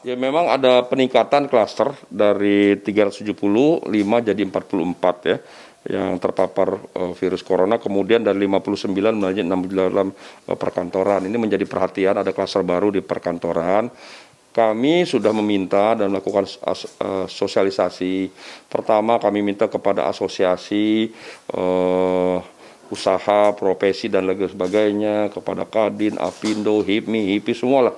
Ya memang ada peningkatan klaster dari 375 jadi 44 ya yang terpapar virus corona, kemudian dari 59 menjadi 6 dalam perkantoran. Ini menjadi perhatian, ada klaster baru di perkantoran. Kami sudah meminta dan melakukan sosialisasi. Pertama kami minta kepada asosiasi usaha, profesi dan lain sebagainya, kepada Kadin, Apindo, HIPMI, HIPI semualah,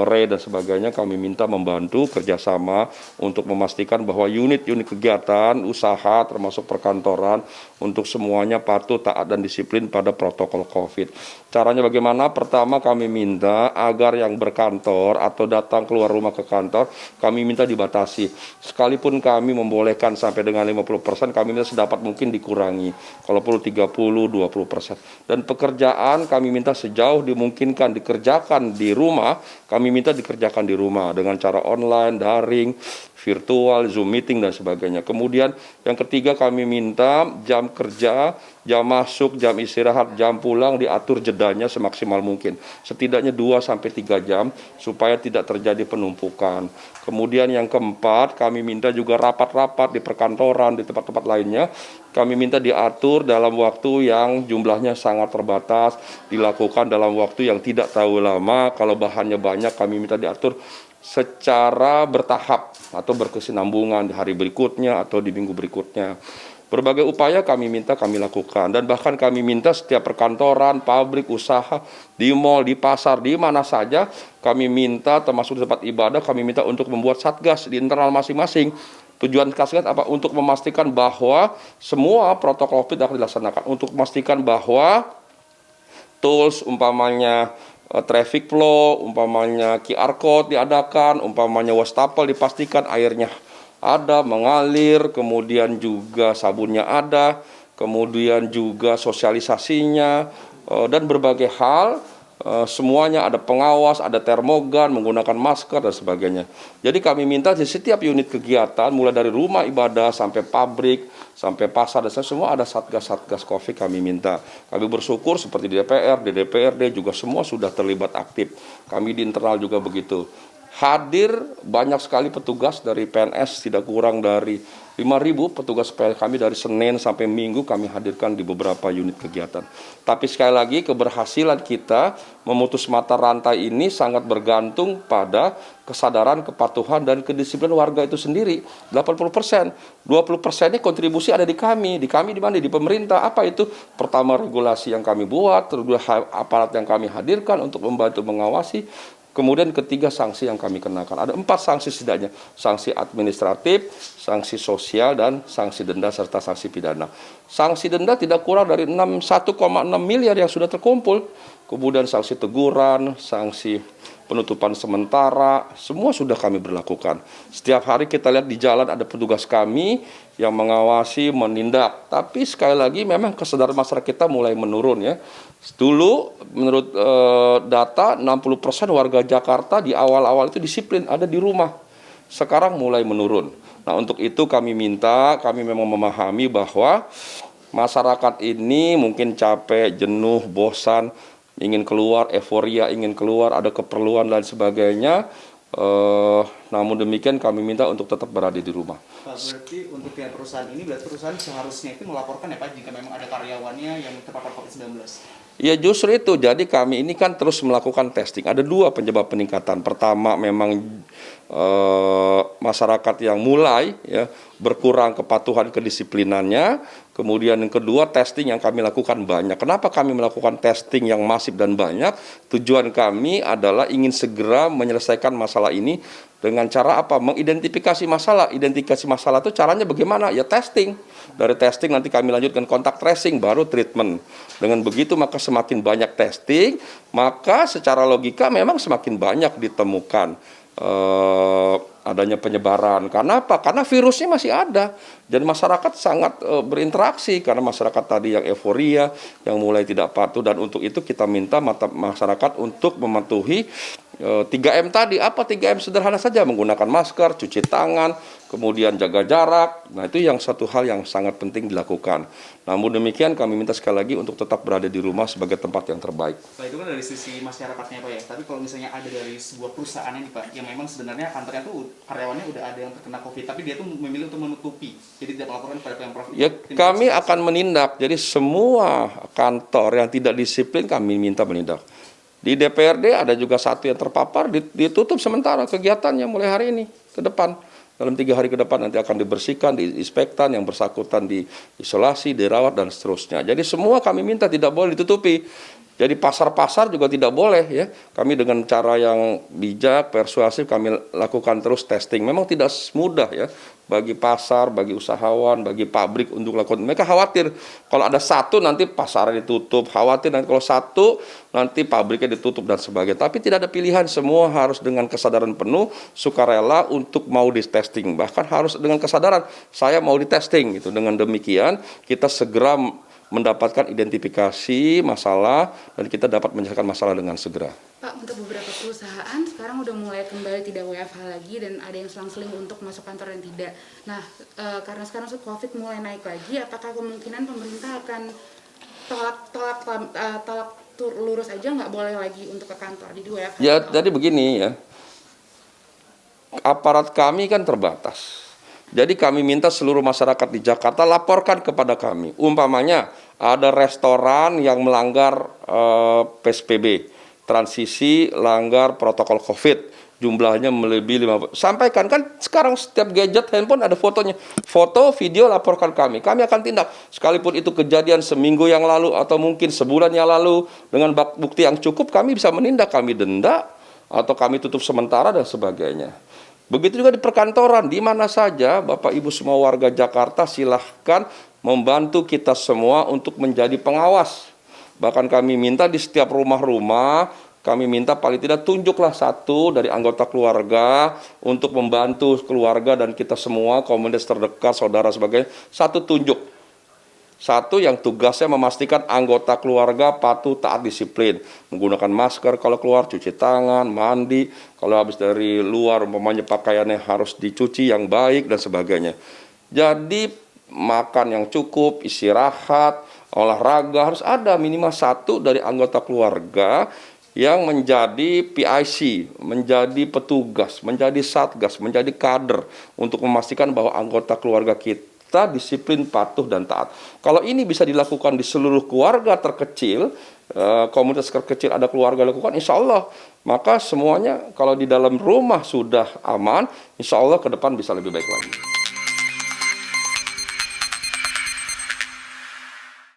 RE dan sebagainya, kami minta membantu kerjasama untuk memastikan bahwa unit-unit kegiatan, usaha termasuk perkantoran untuk semuanya patuh, taat dan disiplin pada protokol COVID. Caranya bagaimana? Pertama kami minta agar yang berkantor atau datang keluar rumah ke kantor, kami minta dibatasi. Sekalipun kami membolehkan sampai dengan 50%, kami minta sedapat mungkin dikurangi. Kalau perlu 30-20%. Dan pekerjaan kami minta sejauh dimungkinkan dikerjakan di rumah, kami minta dikerjakan di rumah dengan cara online, daring, virtual, Zoom meeting dan sebagainya. Kemudian yang ketiga kami minta jam kerja, jam masuk, jam istirahat, jam pulang diatur jedanya semaksimal mungkin. Setidaknya 2-3 jam supaya tidak terjadi penumpukan. Kemudian yang keempat kami minta juga rapat-rapat di perkantoran, di tempat-tempat lainnya. Kami minta diatur dalam waktu yang jumlahnya sangat terbatas, dilakukan dalam waktu yang tidak terlalu lama. Kalau bahannya banyak kami minta diatur secara bertahap atau berkesinambungan di hari berikutnya atau di minggu berikutnya. Berbagai upaya kami minta kami lakukan, dan bahkan kami minta setiap perkantoran, pabrik, usaha, di mal, di pasar, di mana saja kami minta, termasuk di tempat ibadah, kami minta untuk membuat satgas di internal masing-masing. Tujuan satgas apa? Untuk memastikan bahwa semua protokol COVID akan dilaksanakan, untuk memastikan bahwa tools umpamanya traffic flow, umpamanya QR code diadakan, umpamanya wastafel dipastikan airnya ada, mengalir, kemudian juga sabunnya ada, kemudian juga sosialisasinya, dan berbagai hal, semuanya ada pengawas, ada termogan, menggunakan masker dan sebagainya. Jadi kami minta di setiap unit kegiatan, mulai dari rumah ibadah sampai pabrik, sampai pasar, dan semua ada satgas-satgas COVID kami minta. Kami bersyukur seperti di DPR, di DPRD juga semua sudah terlibat aktif. Kami di internal juga begitu. Hadir banyak sekali petugas dari PNS, tidak kurang dari 5.000 petugas kami dari Senin sampai Minggu kami hadirkan di beberapa unit kegiatan. Tapi sekali lagi keberhasilan kita memutus mata rantai ini sangat bergantung pada kesadaran, kepatuhan, dan kedisiplinan warga itu sendiri. 80%, 20% ini kontribusi ada di kami. Di kami di mana? Di pemerintah. Apa itu? Pertama regulasi yang kami buat, kedua aparat yang kami hadirkan untuk membantu mengawasi. Kemudian ketiga sanksi yang kami kenakan. Ada 4 sanksi setidaknya. Sanksi administratif, sanksi sosial, dan sanksi denda serta sanksi pidana. Sanksi denda tidak kurang dari 1,6 miliar yang sudah terkumpul. Kemudian sanksi teguran, sanksi penutupan sementara, semua sudah kami berlakukan. Setiap hari kita lihat di jalan ada petugas kami yang mengawasi, menindak. Tapi sekali lagi memang kesadaran masyarakat kita mulai menurun ya. Dulu menurut data 60% warga Jakarta di awal-awal itu disiplin, ada di rumah. Sekarang mulai menurun. Nah untuk itu kami minta, kami memang memahami bahwa masyarakat ini mungkin capek, jenuh, bosan, ingin keluar, euforia, ingin keluar, ada keperluan dan sebagainya. Namun demikian kami minta untuk tetap berada di rumah. Pak, berarti untuk pihak perusahaan ini, berarti perusahaan seharusnya itu melaporkan ya Pak, jika memang ada karyawannya yang terpapar COVID-19? Ya justru itu, jadi kami ini kan terus melakukan testing. Ada 2 penyebab peningkatan. Pertama memang masyarakat yang mulai ya berkurang kepatuhan kedisiplinannya. Kemudian yang kedua, testing yang kami lakukan banyak. Kenapa kami melakukan testing yang masif dan banyak? Tujuan kami adalah ingin segera menyelesaikan masalah ini dengan cara apa? Mengidentifikasi masalah. Identifikasi masalah itu caranya bagaimana? Ya testing. Dari testing nanti kami lanjutkan kontak tracing, baru treatment. Dengan begitu maka semakin banyak testing, maka secara logika memang semakin banyak ditemukan adanya penyebaran. Karena apa? Karena virusnya masih ada. Dan masyarakat sangat berinteraksi karena masyarakat tadi yang euforia, yang mulai tidak patuh, dan untuk itu kita minta masyarakat untuk mematuhi 3M tadi, apa 3M sederhana saja, menggunakan masker, cuci tangan, kemudian jaga jarak. Nah, itu yang satu hal yang sangat penting dilakukan. Namun demikian kami minta sekali lagi untuk tetap berada di rumah sebagai tempat yang terbaik. Nah, itu kan dari sisi masyarakatnya Pak ya. Tapi kalau misalnya ada dari sebuah perusahaan nih Pak, yang memang sebenarnya kantornya tuh karyawannya udah ada yang terkena COVID, tapi dia tuh memilih untuk menutupi, jadi tidak melaporkan kepada Pemprov. Ya, kami akan menindak. Jadi semua kantor yang tidak disiplin kami minta menindak. Di DPRD ada juga satu yang terpapar, ditutup sementara kegiatannya mulai hari ini ke depan. Dalam 3 hari ke depan nanti akan dibersihkan, diinspektan, yang bersangkutan diisolasi, dirawat, dan seterusnya. Jadi semua kami minta tidak boleh ditutupi. Jadi pasar-pasar juga tidak boleh ya. Kami dengan cara yang bijak, persuasif kami lakukan terus testing. Memang tidak mudah ya bagi pasar, bagi usahawan, bagi pabrik untuk lakukan. Mereka khawatir kalau ada satu nanti pasarnya ditutup, khawatir nanti kalau satu nanti pabriknya ditutup dan sebagainya. Tapi tidak ada pilihan, semua harus dengan kesadaran penuh, sukarela untuk mau di-testing. Bahkan harus dengan kesadaran saya mau di-testing gitu. Dengan demikian kita segera mendapatkan identifikasi masalah dan kita dapat menyelesaikan masalah dengan segera. Pak, untuk beberapa perusahaan sekarang udah mulai kembali tidak WFH lagi dan ada yang selang-seling untuk masuk kantor dan tidak. Nah, karena sekarang COVID mulai naik lagi, apakah kemungkinan pemerintah akan tolak lurus aja nggak boleh lagi untuk ke kantor di WFH? Ya, jadi begini ya, aparat kami kan terbatas. Jadi kami minta seluruh masyarakat di Jakarta laporkan kepada kami. Umpamanya ada restoran yang melanggar PSBB, transisi langgar protokol COVID, jumlahnya melebihi 50. Sampaikan, kan sekarang setiap gadget handphone ada fotonya. Foto, video, laporkan kami. Kami akan tindak. Sekalipun itu kejadian seminggu yang lalu atau mungkin sebulan yang lalu, dengan bukti yang cukup kami bisa menindak, kami denda atau kami tutup sementara dan sebagainya. Begitu juga di perkantoran, di mana saja Bapak Ibu semua warga Jakarta silahkan membantu kita semua untuk menjadi pengawas. Bahkan kami minta di setiap rumah-rumah, kami minta paling tidak tunjuklah satu dari anggota keluarga untuk membantu keluarga dan kita semua, komunitas terdekat, saudara sebagainya, satu tunjuk. Satu yang tugasnya memastikan anggota keluarga patuh taat disiplin, menggunakan masker kalau keluar, cuci tangan, mandi, kalau habis dari luar umpamanya pakaiannya harus dicuci yang baik dan sebagainya. Jadi makan yang cukup, istirahat, olahraga, harus ada minimal satu dari anggota keluarga yang menjadi PIC, menjadi petugas, menjadi satgas, menjadi kader untuk memastikan bahwa anggota keluarga kita disiplin, patuh, dan taat. Kalau ini bisa dilakukan di seluruh keluarga terkecil, komunitas terkecil ada keluarga lakukan, insya Allah, maka semuanya kalau di dalam rumah sudah aman, insya Allah ke depan bisa lebih baik lagi.